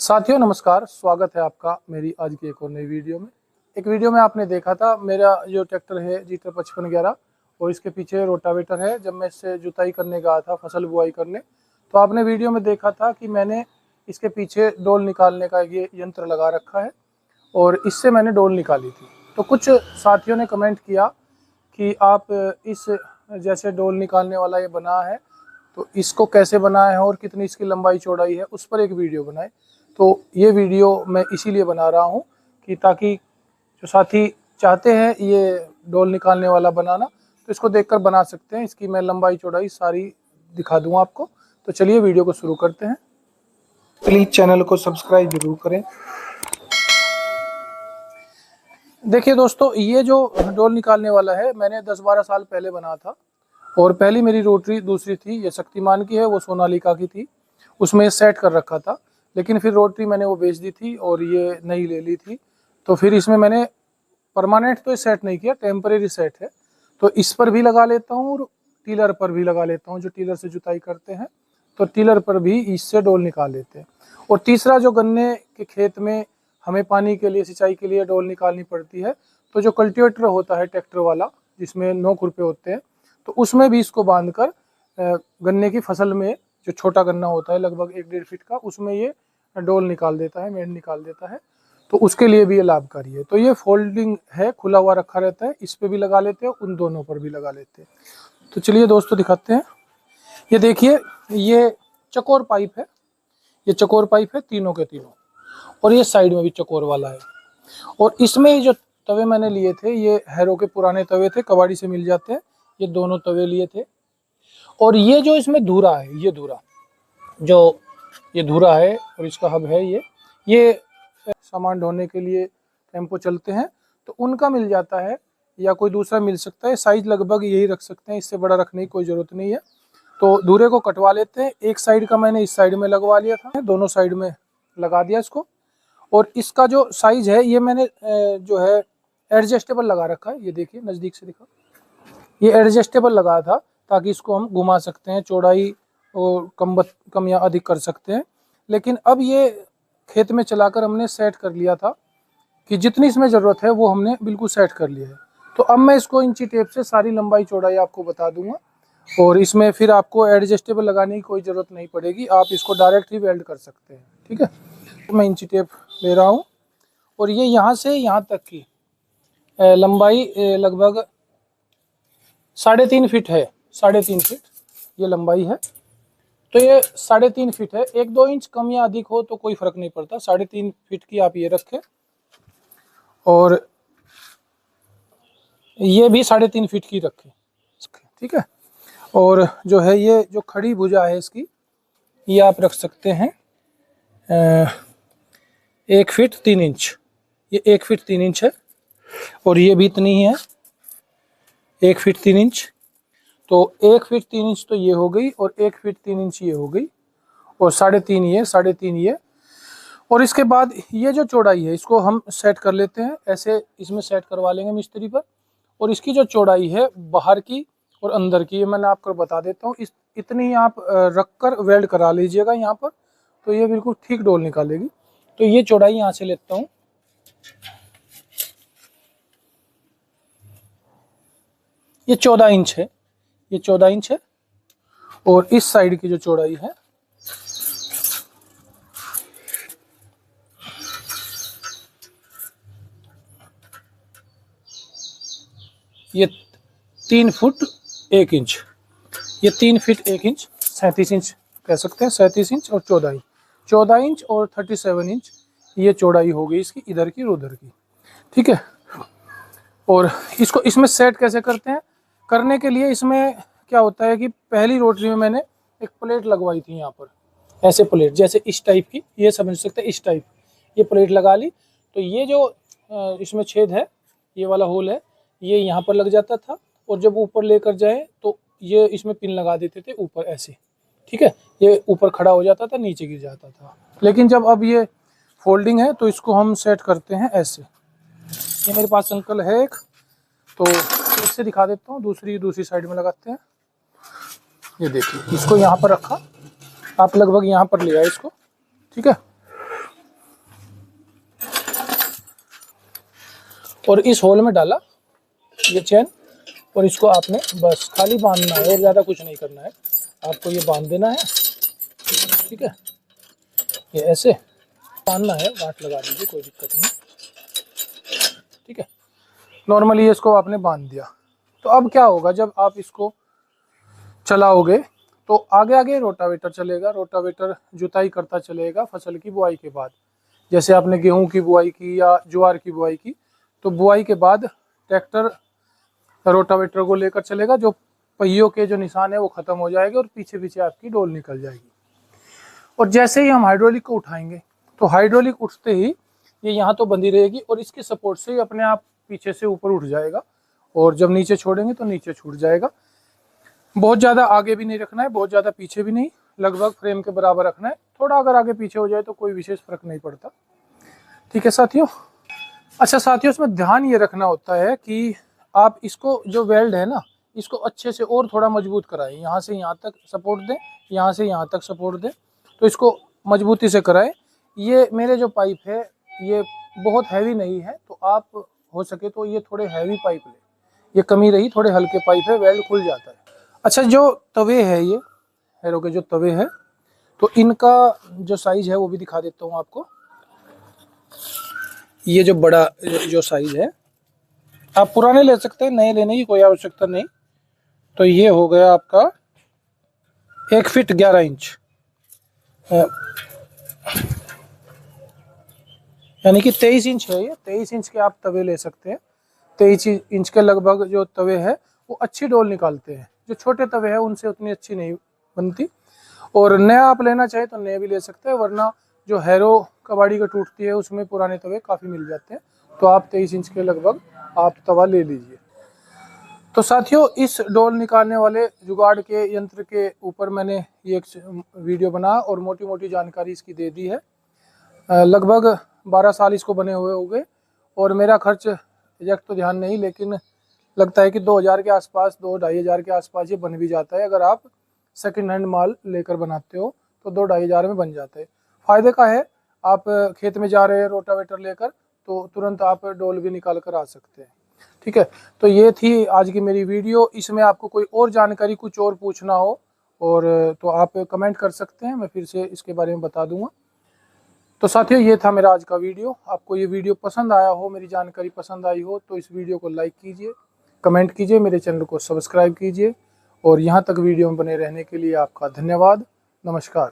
साथियों नमस्कार, स्वागत है आपका मेरी आज की एक और नई वीडियो में। एक वीडियो में आपने देखा था मेरा जो ट्रैक्टर है जीटर 5511 और इसके पीछे रोटावेटर है। जब मैं इससे जुताई करने गया था, फसल बुआई करने, तो आपने वीडियो में देखा था कि मैंने इसके पीछे डोल निकालने का ये यंत्र लगा रखा है और इससे मैंने डोल निकाली थी। तो कुछ साथियों ने कमेंट किया कि आप इस जैसे डोल निकालने वाला ये बना है तो इसको कैसे बनाया है और कितनी इसकी लंबाई चौड़ाई है, उस पर एक वीडियो बनाए। तो ये वीडियो मैं इसीलिए बना रहा हूँ कि ताकि जो साथी चाहते हैं ये डोल निकालने वाला बनाना तो इसको देखकर बना सकते हैं। इसकी मैं लंबाई चौड़ाई सारी दिखा दूंगा आपको। तो चलिए वीडियो को शुरू करते हैं। प्लीज़ चैनल को सब्सक्राइब जरूर करें। देखिए दोस्तों, ये जो डोल निकालने वाला है मैंने 10-12 साल पहले बना था और पहली मेरी रोटरी दूसरी थी, ये शक्तिमान की है, वो सोनालिका की थी, उसमें सेट कर रखा था। लेकिन फिर रोटरी मैंने वो बेच दी थी और ये नई ले ली थी। तो फिर इसमें मैंने परमानेंट तो सेट नहीं किया, टेम्परेरी सेट है। तो इस पर भी लगा लेता हूँ और टीलर पर भी लगा लेता हूँ। जो टीलर से जुताई करते हैं तो टीलर पर भी इससे डोल निकाल लेते हैं। और तीसरा, जो गन्ने के खेत में हमें पानी के लिए, सिंचाई के लिए डोल निकालनी पड़ती है, तो जो कल्टीवेटर होता है ट्रैक्टर वाला जिसमें 9 खुरपे होते हैं, तो उसमें भी इसको बांधकर गन्ने की फसल में, जो छोटा गन्ना होता है लगभग 1-1.5 फीट का, उसमें ये डोल निकाल देता है, मेड़ निकाल देता है। तो उसके लिए भी ये लाभकारी है। तो ये फोल्डिंग है, खुला हुआ रखा रहता है, इस पे भी लगा लेते हैं, उन दोनों पर भी लगा लेते हैं। तो चलिए दोस्तों दिखाते हैं। ये देखिए, ये चकोर पाइप है, ये चकोर पाइप है तीनों के तीनों, और ये साइड में भी चकोर वाला है। और इसमें जो तवे मैंने लिए थे ये हैरो के पुराने तवे थे, कबाड़ी से मिल जाते हैं। ये दोनों तवे लिए थे। और ये जो इसमें धुरा है, ये धुरा जो ये धुरा है और इसका हब है, ये सामान ढोने के लिए टेम्पो चलते हैं तो उनका मिल जाता है, या कोई दूसरा मिल सकता है। साइज लगभग यही रख सकते हैं, इससे बड़ा रखने की कोई ज़रूरत नहीं है। तो धुरे को कटवा लेते हैं। एक साइड का मैंने इस साइड में लगवा लिया था, दोनों साइड में लगा दिया इसको। और इसका जो साइज है ये मैंने जो है एडजस्टेबल लगा रखा है। ये देखिए, नज़दीक से दिखा, ये एडजस्टेबल लगा था ताकि इसको हम घुमा सकते हैं, चौड़ाई और कम या अधिक कर सकते हैं। लेकिन अब ये खेत में चलाकर हमने सेट कर लिया था कि जितनी इसमें ज़रूरत है वो हमने बिल्कुल सेट कर लिया है। तो अब मैं इसको इंची टेप से सारी लंबाई चौड़ाई आपको बता दूंगा और इसमें फिर आपको एडजस्टेबल लगाने की कोई ज़रूरत नहीं पड़ेगी, आप इसको डायरेक्ट ही वेल्ड कर सकते हैं। ठीक है, तो मैं इंची टेप ले रहा हूँ और ये यहाँ से यहाँ तक की लंबाई लगभग 3.5 फीट है। 3.5 फीट ये लंबाई है। तो ये 3.5 फीट है। 1-2 इंच कम या अधिक हो तो कोई फर्क नहीं पड़ता। 3.5 फीट की आप ये रखें और ये भी 3.5 फीट की रखें। ठीक है। और जो है ये जो खड़ी भुजा है इसकी, ये आप रख सकते हैं 1 फीट 3 इंच। ये 1 फीट 3 इंच है और ये भी इतनी ही है, 1 फीट 3 इंच। तो 1 फीट 3 इंच तो ये हो गई और 1 फीट 3 इंच ये हो गई और 3.5 ये, 3.5 ये। और इसके बाद ये जो चौड़ाई है इसको हम सेट कर लेते हैं। ऐसे इसमें सेट करवा लेंगे मिस्त्री पर। और इसकी जो चौड़ाई है बाहर की और अंदर की, ये मैंने आपको बता देता हूँ। इतनी आप रख कर वेल्ड करा लीजिएगा यहाँ पर, तो ये बिल्कुल ठीक डोल निकालेगी। तो ये चौड़ाई यहाँ से लेता हूँ, ये 14 इंच है, ये 14 इंच है। और इस साइड की जो चौड़ाई है ये 3 फुट 1 इंच, ये 3 फीट 1 इंच, 37 इंच कह सकते हैं। 37 इंच और 14 इंच और 37 इंच ये चौड़ाई हो गई इसकी, इधर की और उधर की। ठीक है। और इसको इसमें सेट कैसे करते हैं? करने के लिए इसमें क्या होता है कि पहली रोटरी में मैंने एक प्लेट लगवाई थी यहाँ पर, ऐसे प्लेट जैसे इस टाइप की, ये समझ सकते हैं, इस टाइप ये प्लेट लगा ली। तो ये जो इसमें छेद है, ये वाला होल है, ये यहाँ पर लग जाता था और जब ऊपर लेकर जाए तो ये इसमें पिन लगा देते थे ऊपर ऐसे। ठीक है, ये ऊपर खड़ा हो जाता था, नीचे गिर जाता था। लेकिन जब अब ये फोल्डिंग है तो इसको हम सेट करते हैं ऐसे। ये मेरे पास अंकल है एक, तो एक से दिखा देता हूँ, दूसरी साइड में लगाते हैं। ये देखिए, इसको यहाँ पर रखा, आप लगभग यहाँ पर ले आए इसको। ठीक है, और इस होल में डाला ये चैन, और इसको आपने बस खाली बांधना है और ज़्यादा कुछ नहीं करना है। आपको ये बांध देना है, ठीक है। ये ऐसे बांधना है, गांठ लगा दीजिए, कोई दिक्कत नहीं, ठीक है। नॉर्मली इसको आपने बांध दिया। तो अब क्या होगा, जब आप इसको चलाओगे तो आगे आगे रोटावेटर चलेगा। रोटावेटर जुताई करता चलेगा फसल की बुआई के बाद। जैसे आपने गेहूं की बुआई की या ज्वार की बुआई की, तो बुआई के बाद ट्रैक्टर रोटावेटर को लेकर चलेगा। जो पहियों के जो निशान है वो ख़त्म हो जाएंगे और पीछे पीछे आपकी डोल निकल जाएगी। और जैसे ही हम हाइड्रोलिक को उठाएंगे तो हाइड्रोलिक उठते ही ये यहाँ तो बंधी रहेगी और इसके सपोर्ट से ही अपने आप पीछे से ऊपर उठ जाएगा, और जब नीचे छोड़ेंगे तो नीचे छूट जाएगा। बहुत ज़्यादा आगे भी नहीं रखना है, बहुत ज़्यादा पीछे भी नहीं, लगभग फ्रेम के बराबर रखना है। थोड़ा अगर आगे पीछे हो जाए तो कोई विशेष फर्क नहीं पड़ता, ठीक है साथियों। अच्छा साथियों, इसमें ध्यान ये रखना होता है कि आप इसको जो वेल्ड है ना, इसको अच्छे से और थोड़ा मजबूत कराएं। यहाँ से यहाँ तक सपोर्ट दें, यहाँ से यहाँ तक सपोर्ट दें, तो इसको मजबूती से कराएं। ये मेरे जो पाइप है ये बहुत हैवी नहीं है, तो आप हो सके तो ये थोड़े हैवी पाइप लें। ये कमी रही, थोड़े हल्के पाइप है, वेल्ड खुल जाता है। अच्छा, जो तवे है, ये हैरो के जो तवे हैं, तो इनका जो साइज है वो भी दिखा देता हूँ आपको। ये जो बड़ा जो साइज है, आप पुराने ले सकते हैं, नए लेने की कोई आवश्यकता नहीं। तो ये हो गया आपका 1 फीट 11 इंच, यानी कि 23 इंच है। ये 23 इंच के आप तवे ले सकते हैं। 23 इंच के लगभग जो तवे है वो अच्छी डोल निकालते हैं। जो छोटे तवे हैं उनसे उतनी अच्छी नहीं बनती। और नया आप लेना चाहे तो नए भी ले सकते हैं, वरना जो हैरो कबाड़ी का टूटती है उसमें पुराने तवे काफ़ी मिल जाते हैं। तो आप 23 इंच के लगभग आप तवा ले लीजिए। तो साथियों, इस डोल निकालने वाले जुगाड़ के यंत्र के ऊपर मैंने ये एक वीडियो बना और मोटी मोटी जानकारी इसकी दे दी है। लगभग 12 साल इसको बने हुए हो गए, और मेरा खर्च एग्जैक्ट तो ध्यान नहीं, लेकिन लगता है कि 2000 के आसपास, 2-2,500 के आसपास ये बन भी जाता है। अगर आप सेकंड हैंड माल लेकर बनाते हो तो 2-2,500 में बन जाता है। फ़ायदे का है, आप खेत में जा रहे हैं रोटावेटर लेकर तो तुरंत आप डोल भी निकाल कर आ सकते हैं, ठीक है। तो ये थी आज की मेरी वीडियो। इसमें आपको कोई और जानकारी, कुछ और पूछना हो और तो आप कमेंट कर सकते हैं, मैं फिर से इसके बारे में बता दूंगा। तो साथियों, ये था मेरा आज का वीडियो। आपको ये वीडियो पसंद आया हो, मेरी जानकारी पसंद आई हो, तो इस वीडियो को लाइक कीजिए, कमेंट कीजिए, मेरे चैनल को सब्सक्राइब कीजिए, और यहाँ तक वीडियो में बने रहने के लिए आपका धन्यवाद। नमस्कार।